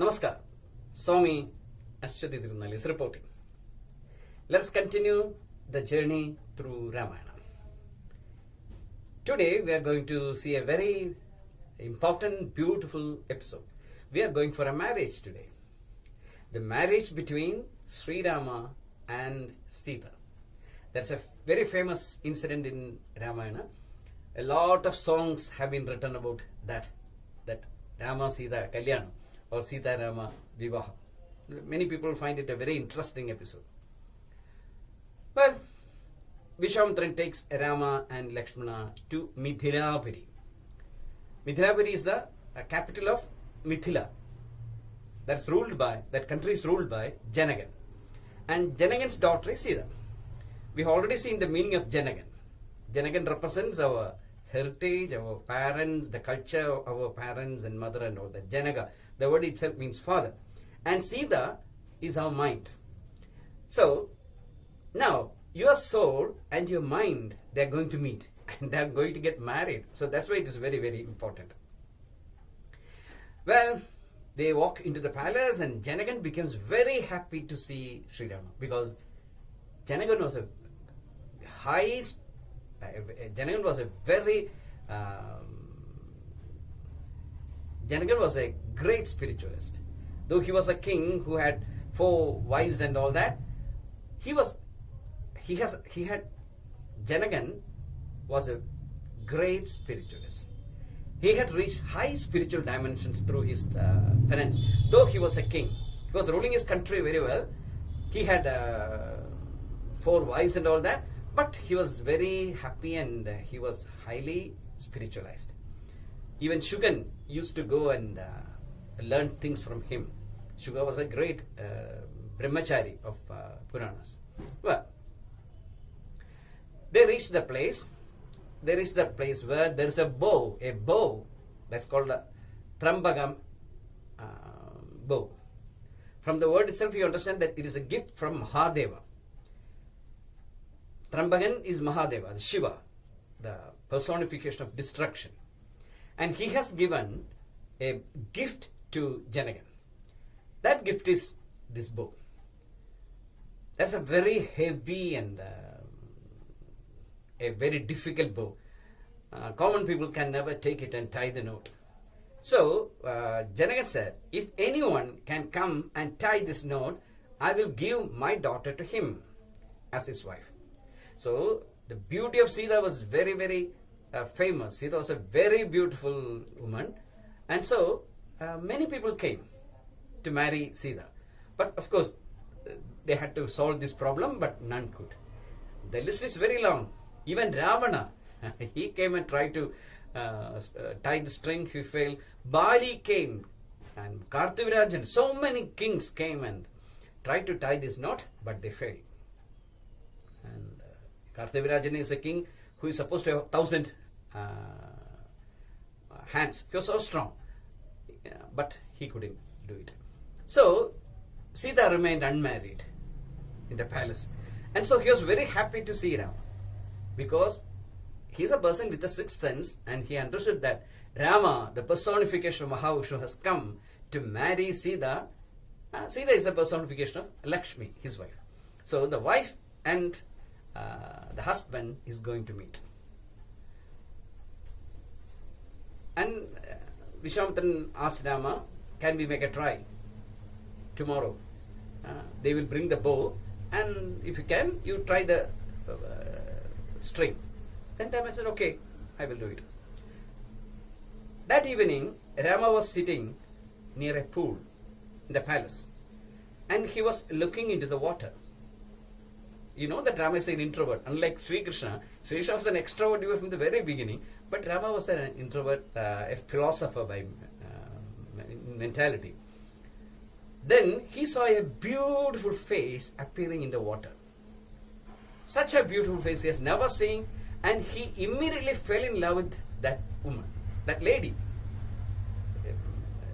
Namaskar. Swami Ashwati Tirunali is reporting. Let's continue the journey through Ramayana. Today we are going to see a very important, beautiful episode. We are going for a marriage today. The marriage between Sri Rama and Sita. That's a very famous incident in Ramayana. A lot of songs have been written about that Rama Sita Kalyanam or Sita Rama Vivaha. Many people find it a very interesting episode. Well, Vishwamitra takes Rama and Lakshmana to Mithilapuri. Mithilapuri is the capital of Mithila. That country is ruled by Janagan. And Janagan's daughter is Sita. We have already seen the meaning of Janagan. Janagan represents our heritage, our parents, the culture of our parents and mother and all that. Janaga, the word itself means father. And Sita is our mind. So, now, your soul and your mind, they are going to meet. And they are going to get married. So, that's why it is very, very important. Well, they walk into the palace and Janagan becomes very happy to see Sri Rama. Because Janagan was a Janagan was a great spiritualist. Though he was a king who had 4 wives and all that, Janagan was a great spiritualist. He had reached high spiritual dimensions through his penance. Though he was a king, he was ruling his country very well. He had 4 wives and all that, but he was very happy and he was highly spiritualized. Even Shugan used to go and learn things from him. Shuga was a great brahmachari of Puranas. Well, they reached the place. Where there is a bow that's called a Trambagam bow. From the word itself, you understand that it is a gift from Mahadeva. Trambagan is Mahadeva, Shiva, the personification of destruction. And he has given a gift to Janagan. That gift is this bow. That's a very heavy and a very difficult bow. Common people can never take it and tie the knot. So, Janagan said, if anyone can come and tie this knot, I will give my daughter to him as his wife. So, the beauty of Sita was very, very famous. Sita was a very beautiful woman. And so, many people came to marry Sita. But of course, they had to solve this problem, but none could. The list is very long. Even Ravana, he came and tried to tie the string, he failed. Bali came and Karthavirajan, so many kings came and tried to tie this knot, but they failed. And Karthavirajan is a king who is supposed to have 1,000 hands. He was so strong, but he couldn't do it. So, Sita remained unmarried in the palace. And so he was very happy to see Rama. Because he is a person with a sixth sense and he understood that Rama, the personification of Mahavishnu, has come to marry Sita. Sita is the personification of Lakshmi, his wife. So the wife and the husband is going to meet. And Vishwamitra asked Rama, can we make a try tomorrow? They will bring the bow and if you can, you try the string. Then Rama said, okay, I will do it. That evening, Rama was sitting near a pool in the palace and he was looking into the water. You know that Rama is an introvert. Unlike Sri Krishna was an extrovert even from the very beginning, but Rama was an introvert, a philosopher by mentality. Then he saw a beautiful face appearing in the water. Such a beautiful face he has never seen, and he immediately fell in love with that woman, that lady.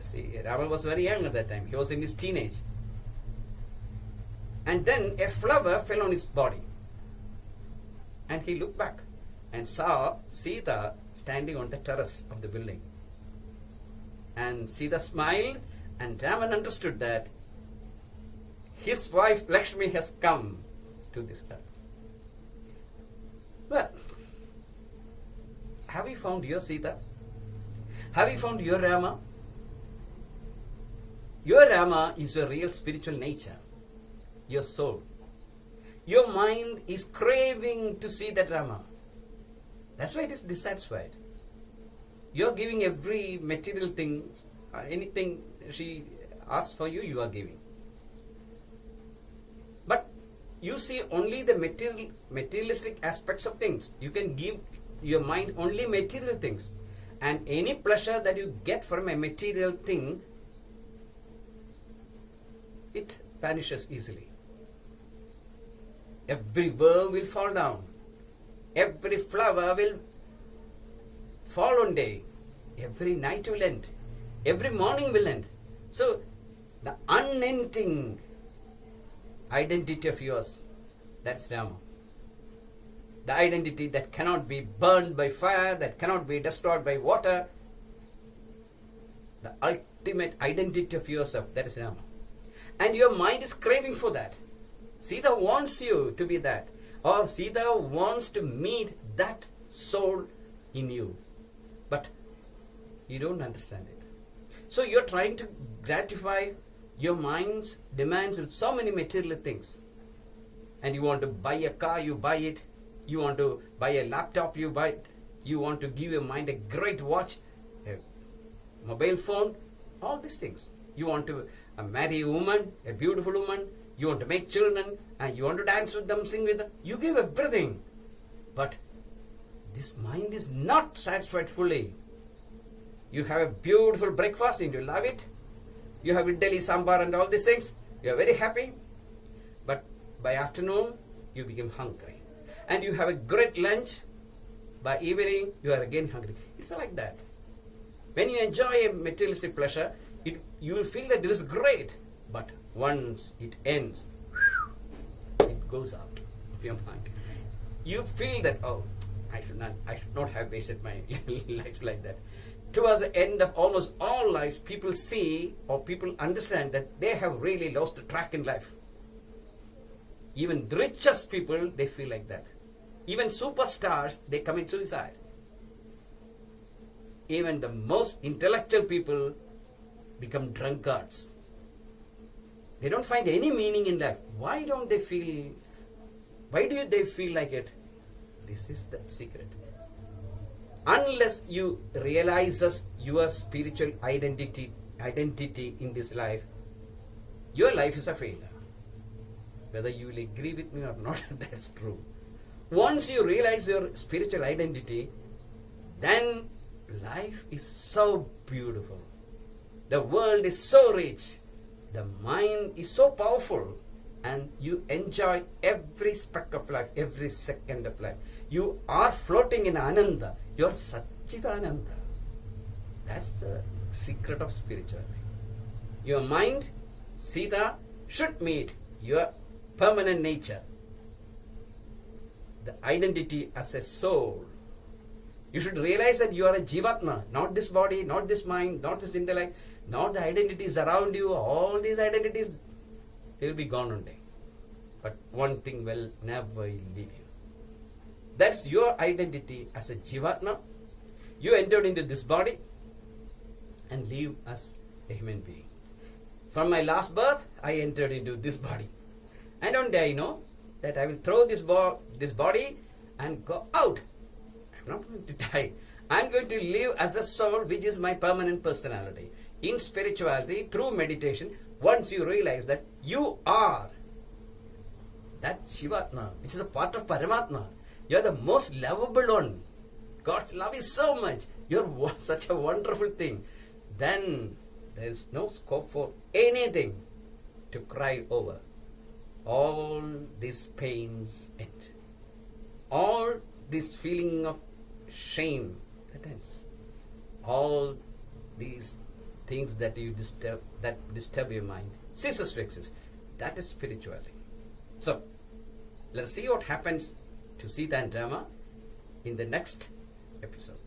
See, Rama was very young at that time. He was in his teenage. And then a flower fell on his body. And he looked back and saw Sita standing on the terrace of the building. And Sita smiled And Raman understood that his wife Lakshmi has come to this earth. Well, have you found your Sita? Have you found your Rama? Your Rama is your real spiritual nature, your soul. Your mind is craving to see that Rama. That's why it is dissatisfied. You are giving every material thing, anything she asks for you, you are giving. But you see only the materialistic aspects of things. You can give your mind only material things. And any pleasure that you get from a material thing, it vanishes easily. Every verb will fall down. Every flower will fall one day. Every night will end. Every morning will end. So, the unending identity of yours, that's Rama. The identity that cannot be burned by fire, that cannot be destroyed by water. The ultimate identity of yourself, that is Rama. And your mind is craving for that. Sita wants you to be that. Or Sita wants to meet that soul in you. But you don't understand it. So you're trying to gratify your mind's demands with so many material things. And you want to buy a car, you buy it. You want to buy a laptop, you buy it. You want to give your mind a great watch, a mobile phone, all these things. You want to marry a woman, a beautiful woman. You want to make children, and you want to dance with them, sing with them. You give everything. But this mind is not satisfied fully. You have a beautiful breakfast and you love it. You have idli, sambar and all these things. You are very happy. But by afternoon, you become hungry. And you have a great lunch. By evening, you are again hungry. It's like that. When you enjoy a materialistic pleasure, you will feel that it is great. But once it ends, it goes out of your mind. You feel that, oh, I should not have wasted my life like that. Towards the end of almost all lives, people see or people understand that they have really lost the track in life. Even the richest people, they feel like that. Even superstars, they commit suicide. Even the most intellectual people become drunkards. They don't find any meaning in life. Why do they feel like it? This is the secret. Unless you realize your spiritual identity in this life, your life is a failure. Whether you will agree with me or not, that's true. Once you realize your spiritual identity, then life is so beautiful. The world is so rich. The mind is so powerful. And you enjoy every speck of life, every second of life. You are floating in Ananda. You are Satchidananda. That's the secret of spirituality. Your mind, Sita, should meet your permanent nature. The identity as a soul. You should realize that you are a Jivatma, not this body, not this mind, not this intellect, not the identities around you. All these identities, they will be gone one day. But one thing will never leave you. That's your identity as a Jivatma. You entered into this body and live as a human being. From my last birth, I entered into this body. And one day I know that I will throw this body and go out. I'm not going to die. I'm going to live as a soul, which is my permanent personality. In spirituality, through meditation, once you realize that you are that Shivatma, which is a part of Paramatma, you are the most lovable one. God's love is so much. You're such a wonderful thing. Then there is no scope for anything to cry over. All these pains end. All this feeling of shame, that ends. All these things that disturb your mind ceases to exist. That is spirituality. So, let's see what happens to Sita and Rama in the next episode.